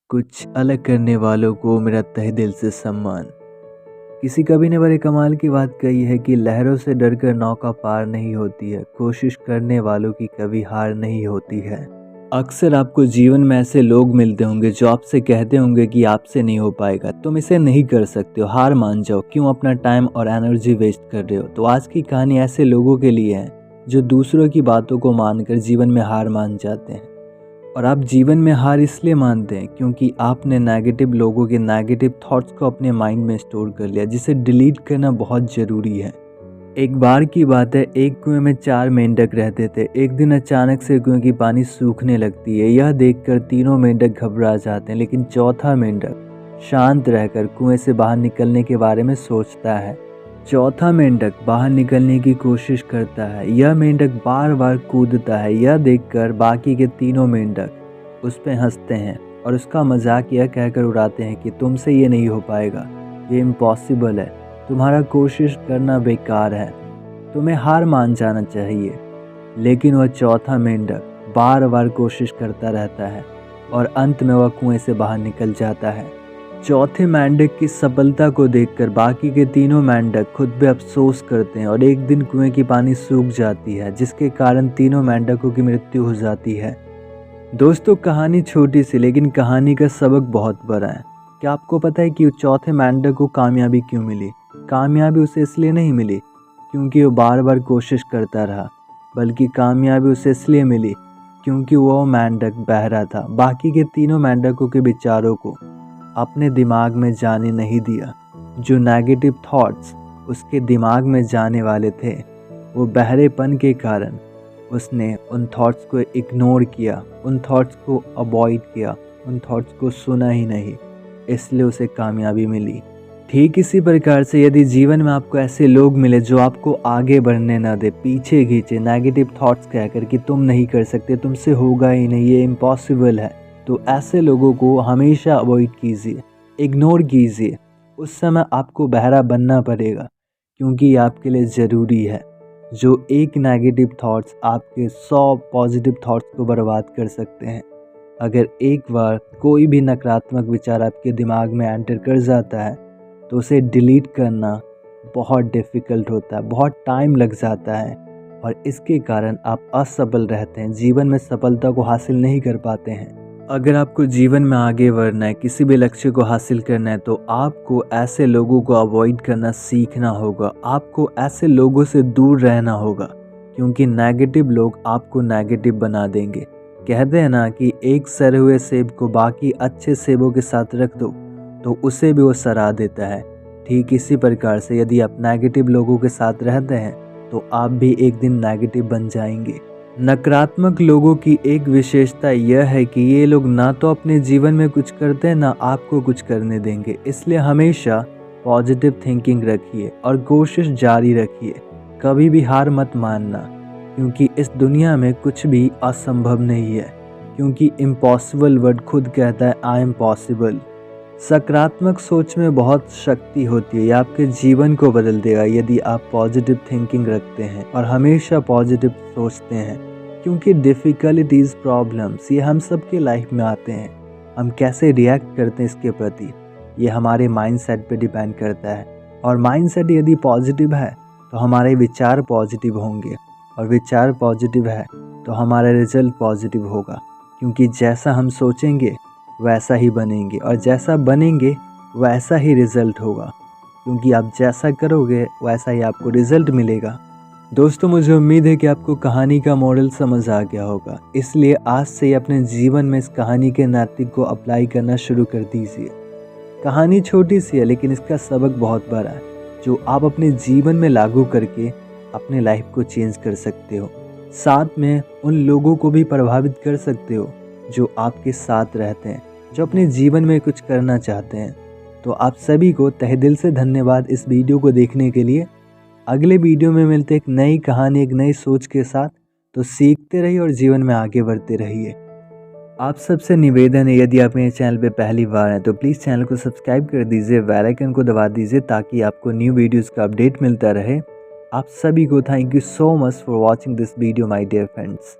कुछ अलग करने वालों को मेरा तहे दिल से सम्मान। किसी कवि ने बड़े कमाल की बात कही है कि लहरों से डरकर नौका पार नहीं होती है, कोशिश करने वालों की कभी हार नहीं होती है। अक्सर आपको जीवन में ऐसे लोग मिलते होंगे जो आपसे कहते होंगे कि आपसे नहीं हो पाएगा, तुम इसे नहीं कर सकते हो, हार मान जाओ, क्यों अपना टाइम और एनर्जी वेस्ट कर रहे हो। तो आज की कहानी ऐसे लोगों के लिए है जो दूसरों की बातों को मानकर जीवन में हार मान जाते हैं। और आप जीवन में हार इसलिए मानते हैं क्योंकि आपने नेगेटिव लोगों के नेगेटिव थॉट्स को अपने माइंड में स्टोर कर लिया, जिसे डिलीट करना बहुत ज़रूरी है। एक बार की बात है, एक कुएं में 4 मेंढक रहते थे। एक दिन अचानक से कुएं की पानी सूखने लगती है। यह देखकर तीनों मेंढक घबरा जाते हैं, लेकिन चौथा मेंढक शांत रहकर कुएं से बाहर निकलने के बारे में सोचता है। चौथा मेंढक बाहर निकलने की कोशिश करता है। यह मेंढक बार बार कूदता है। यह देखकर बाकी के तीनों मेंढक उस पर हंसते हैं और उसका मजाक यह कहकर उड़ाते हैं कि तुमसे ये नहीं हो पाएगा, ये इम्पॉसिबल है, तुम्हारा कोशिश करना बेकार है, तुम्हें हार मान जाना चाहिए। लेकिन वह चौथा मेंढक बार बार कोशिश करता रहता है और अंत में वह कुएं से बाहर निकल जाता है। चौथे मेंढक की सफलता को देखकर बाकी के तीनों मेंढक खुद पे अफसोस करते हैं और एक दिन कुएं की पानी सूख जाती है, जिसके कारण तीनों मेंढकों की मृत्यु हो जाती है। दोस्तों, कहानी छोटी सी लेकिन कहानी का सबक बहुत बड़ा है। क्या आपको पता है कि चौथे मेंढक को कामयाबी क्यों मिली? कामयाबी उसे इसलिए नहीं मिली क्योंकि वो बार बार कोशिश करता रहा, बल्कि कामयाबी उसे इसलिए मिली क्योंकि वो मेंढक बहरा था। बाकी के तीनों मेंढकों के विचारों को अपने दिमाग में जाने नहीं दिया। जो नेगेटिव थॉट्स उसके दिमाग में जाने वाले थे, वो बहरेपन के कारण उसने उन थॉट्स को इग्नोर किया, उन थॉट्स को अवॉइड किया, उन थॉट्स को सुना ही नहीं, इसलिए उसे कामयाबी मिली। ठीक इसी प्रकार से यदि जीवन में आपको ऐसे लोग मिले जो आपको आगे बढ़ने ना दे, पीछे खींचे, नेगेटिव थॉट्स कहकर कि तुम नहीं कर सकते, तुमसे होगा ही नहीं, ये इम्पॉसिबल है, तो ऐसे लोगों को हमेशा अवॉइड कीजिए, इग्नोर कीजिए। उस समय आपको बहरा बनना पड़ेगा क्योंकि ये आपके लिए ज़रूरी है। जो एक नेगेटिव थॉट्स आपके 100 पॉजिटिव थॉट्स को बर्बाद कर सकते हैं। अगर एक बार कोई भी नकारात्मक विचार आपके दिमाग में एंटर कर जाता है तो उसे डिलीट करना बहुत डिफ़िकल्ट होता है, बहुत टाइम लग जाता है और इसके कारण आप असफल रहते हैं, जीवन में सफलता को हासिल नहीं कर पाते हैं। अगर आपको जीवन में आगे बढ़ना है, किसी भी लक्ष्य को हासिल करना है, तो आपको ऐसे लोगों को अवॉइड करना सीखना होगा। आपको ऐसे लोगों से दूर रहना होगा क्योंकि नेगेटिव लोग आपको नेगेटिव बना देंगे। कहते हैं ना कि एक सड़े हुए सेब को बाकी अच्छे सेबों के साथ रख दो तो उसे भी वो सड़ा देता है। ठीक इसी प्रकार से यदि आप नेगेटिव लोगों के साथ रहते हैं तो आप भी एक दिन नेगेटिव बन जाएंगे। नकारात्मक लोगों की एक विशेषता यह है कि ये लोग ना तो अपने जीवन में कुछ करते हैं, ना आपको कुछ करने देंगे। इसलिए हमेशा पॉजिटिव थिंकिंग रखिए और कोशिश जारी रखिए। कभी भी हार मत मानना क्योंकि इस दुनिया में कुछ भी असंभव नहीं है, क्योंकि इम्पॉसिबल वर्ड खुद कहता है आई एम पॉसिबल। सकारात्मक सोच में बहुत शक्ति होती है, ये आपके जीवन को बदल देगा यदि आप पॉजिटिव थिंकिंग रखते हैं और हमेशा पॉजिटिव सोचते हैं। क्योंकि डिफ़िकल्टीज़, प्रॉब्लम्स ये हम सब के लाइफ में आते हैं, हम कैसे रिएक्ट करते हैं इसके प्रति ये हमारे माइंडसेट पे डिपेंड करता है। और माइंडसेट यदि पॉजिटिव है तो हमारे विचार पॉजिटिव होंगे और विचार पॉजिटिव है तो हमारा रिजल्ट पॉजिटिव होगा, क्योंकि जैसा हम सोचेंगे वैसा ही बनेंगे और जैसा बनेंगे वैसा ही रिज़ल्ट होगा, क्योंकि आप जैसा करोगे वैसा ही आपको रिज़ल्ट मिलेगा। दोस्तों, मुझे उम्मीद है कि आपको कहानी का मॉडल समझ आ गया होगा, इसलिए आज से ही अपने जीवन में इस कहानी के नैतिक को अप्लाई करना शुरू कर दीजिए। कहानी छोटी सी है लेकिन इसका सबक बहुत बड़ा है, जो आप अपने जीवन में लागू करके अपने लाइफ को चेंज कर सकते हो। साथ में उन लोगों को भी प्रभावित कर सकते हो जो आपके साथ रहते हैं, जो अपने जीवन में कुछ करना चाहते हैं। तो आप सभी को तहे दिल से धन्यवाद इस वीडियो को देखने के लिए। अगले वीडियो में मिलते एक नई कहानी, एक नई सोच के साथ। तो सीखते रहिए और जीवन में आगे बढ़ते रहिए। आप सबसे निवेदन है, यदि आप मेरे चैनल पे पहली बार हैं तो प्लीज़ चैनल को सब्सक्राइब कर दीजिए, बेल आइकन को दबा दीजिए ताकि आपको न्यू वीडियोज़ का अपडेट मिलता रहे। आप सभी को thank you so much for watching this video my dear friends.